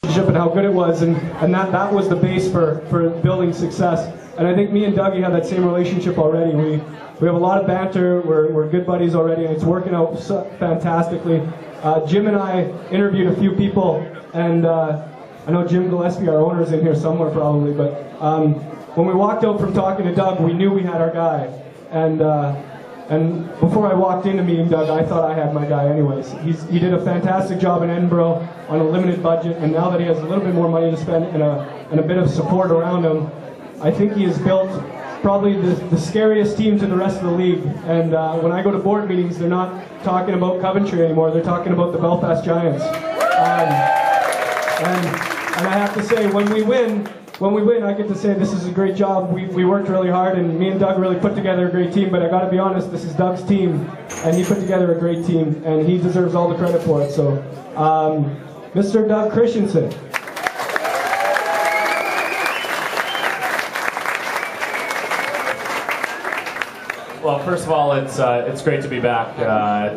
and how good it was, and that was the base for building success. And I think me and Dougie have that same relationship already. We have a lot of banter, we're good buddies already, and it's working out fantastically. Jim and I interviewed a few people, and I know Jim Gillespie, our owner, is in here somewhere probably, but when we walked out from talking to Doug, we knew we had our guy. And before I walked into meeting Doug, I thought I had my guy anyways. He did a fantastic job in Edinburgh on a limited budget, and now that he has a little bit more money to spend and a bit of support around him, I think he has built probably the scariest team to the rest of the league. And when I go to board meetings, they're not talking about Coventry anymore, they're talking about the Belfast Giants. And I have to say, when we win, I get to say this is a great job. We worked really hard, and me and Doug really put together a great team, but I gotta be honest, this is Doug's team, and he put together a great team, and he deserves all the credit for it. So, Mr. Doug Christiansen. Well, first of all, it's great to be back.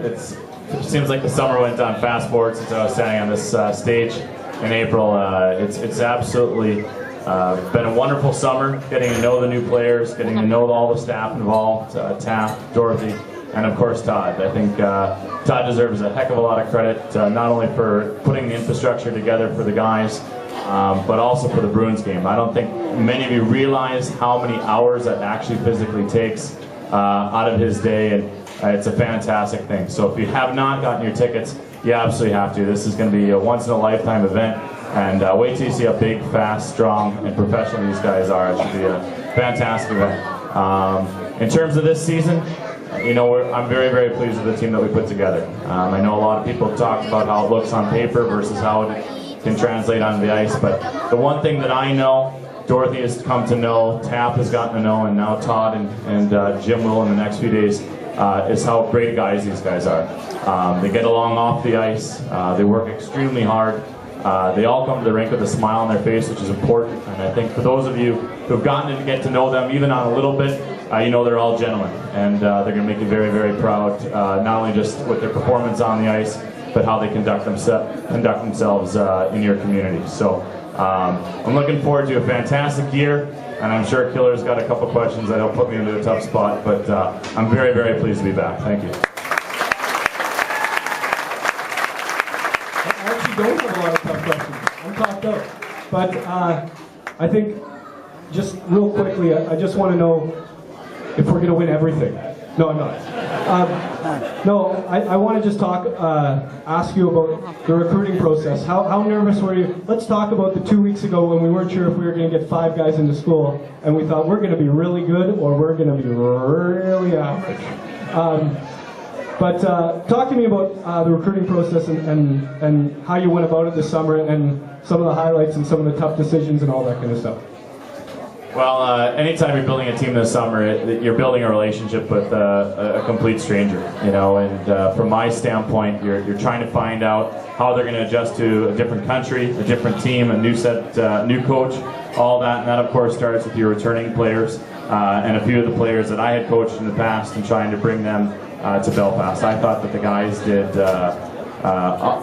It seems like the summer went on fast forward since I was standing on this stage in April. It's absolutely been a wonderful summer, getting to know the new players, getting to know all the staff involved, Taft, Dorothy, and of course Todd. I think Todd deserves a heck of a lot of credit, not only for putting the infrastructure together for the guys, but also for the Bruins game. I don't think many of you realize how many hours that actually physically takes out of his day, and it's a fantastic thing. So if you have not gotten your tickets, you absolutely have to. This is going to be a once-in-a-lifetime event, and wait till you see how big, fast, strong, and professional these guys are. It should be a fantastic event. In terms of this season, you know, I'm very, very pleased with the team that we put together. I know a lot of people have talked about how it looks on paper versus how it can translate onto the ice, but the one thing that I know, Dorothy has come to know, Taft has gotten to know, and now Todd and Jim will in the next few days, is how great guys these guys are. They get along off the ice, they work extremely hard, they all come to the rink with a smile on their face, which is important, and I think for those of you who have gotten to get to know them even on a little bit, you know they're all gentlemen, and they're going to make you very, very proud, not only just with their performance on the ice, but how they conduct themselves in your community. So I'm looking forward to a fantastic year, and I'm sure Killer's got a couple questions that'll put me into a tough spot, but I'm very, very pleased to be back. Thank you. I actually don't have a lot of tough questions. I'm topped out. But I think, just real quickly, I just want to know if we're going to win everything. No, I'm not. No, I want to just ask you about the recruiting process. How nervous were you? Let's talk about the 2 weeks ago when we weren't sure if we were going to get 5 guys into school, and we thought we're going to be really good or we're going to be really average. But talk to me about the recruiting process and how you went about it this summer, and some of the highlights and some of the tough decisions and all that kind of stuff. Well, anytime you're building a team this summer, you're building a relationship with a complete stranger, you know, and from my standpoint, you're trying to find out how they're going to adjust to a different country, a different team, a new set, new coach, all that, and that of course starts with your returning players, and a few of the players that I had coached in the past and trying to bring them to Belfast. I thought that the guys did,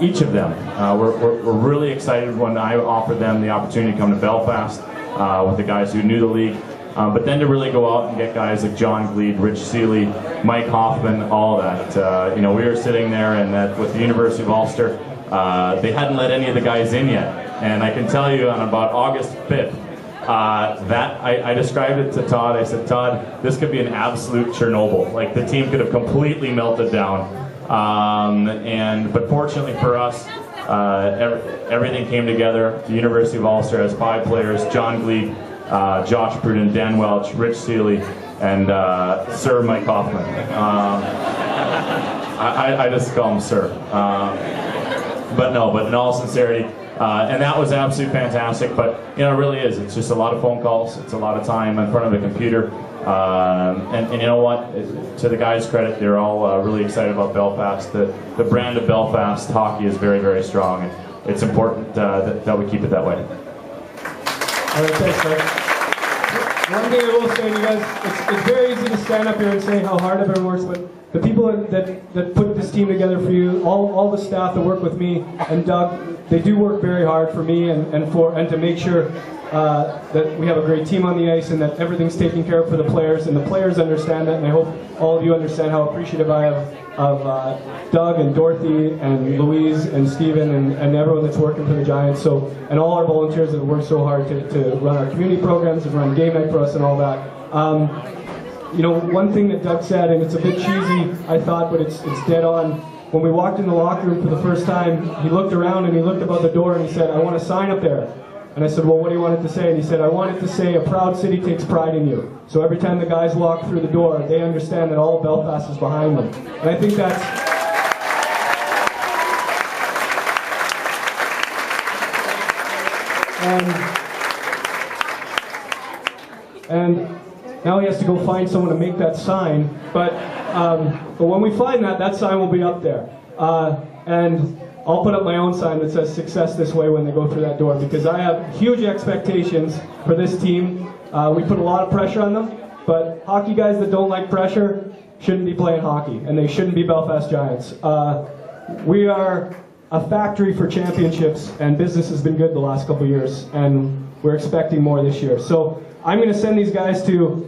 each of them, were really excited when I offered them the opportunity to come to Belfast, with the guys who knew the league, but then to really go out and get guys like John Gleed, Rich Seeley, Mike Hoffman, all that. You know, we were sitting there, and with the University of Ulster, they hadn't let any of the guys in yet, and I can tell you on about August 5th, I described it to Todd. I said, Todd, this could be an absolute Chernobyl. Like, the team could have completely melted down, but fortunately for us, everything came together. The University of Ulster has 5 players: John Gleed, Josh Pruden, Dan Welch, Rich Seeley, and Sir Mike Hoffman. I just call him Sir. But in all sincerity, and that was absolutely fantastic. But you know, it really is. It's just a lot of phone calls. It's a lot of time in front of a computer. And you know what? To the guys' credit, they're all really excited about Belfast. The brand of Belfast hockey is very, very strong, and it's important that we keep it that way. All right, thanks, Mike. One thing I will say to you guys, it's very easy to stand up here and say how hard everyone works, but the people that put this team together for you, all the staff that work with me and Doug, they do work very hard for me and to make sure that we have a great team on the ice and that everything's taken care of for the players, and the players understand that, and I hope all of you understand how appreciative I am of Doug and Dorothy and Louise and Steven and everyone that's working for the Giants, and all our volunteers that have worked so hard to run our community programs and run game night for us and all that. You know, one thing that Doug said, and it's a bit cheesy, I thought, but it's dead on. When we walked in the locker room for the first time, he looked around and he looked above the door and he said, "I want a sign up there." And I said, "Well, what do you want it to say?" And he said, "I want it to say, 'A proud city takes pride in you.' So every time the guys walk through the door, they understand that all of Belfast is behind them." And I think that's... And now he has to go find someone to make that sign, but when we find that sign will be up there. And I'll put up my own sign that says "Success this way" when they go through that door, because I have huge expectations for this team. We put a lot of pressure on them, but hockey guys that don't like pressure shouldn't be playing hockey, and they shouldn't be Belfast Giants. We are a factory for championships, and business has been good the last couple of years, and we're expecting more this year. So I'm going to send these guys to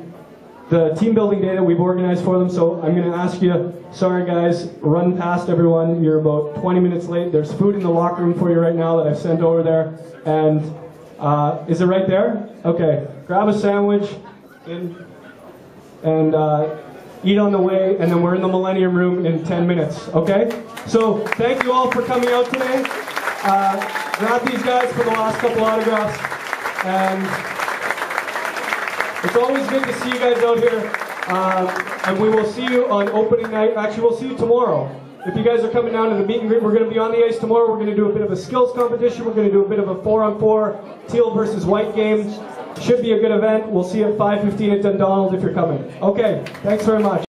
the team building day that we've organized for them, so I'm going to ask you, sorry guys, run past everyone. You're about 20 minutes late. There's food in the locker room for you right now that I've sent over there. And is it right there? Okay. Grab a sandwich and eat on the way, and then we're in the Millennium Room in 10 minutes, okay? So thank you all for coming out today. Grab these guys for the last couple autographs. And it's always good to see you guys out here, and we will see you on opening night. Actually, we'll see you tomorrow. If you guys are coming down to the meet and greet, we're going to be on the ice tomorrow. We're going to do a bit of a skills competition. We're going to do a bit of a 4-on-4 teal versus white game. Should be a good event. We'll see you at 5:15 at Dundonald if you're coming. Okay, thanks very much.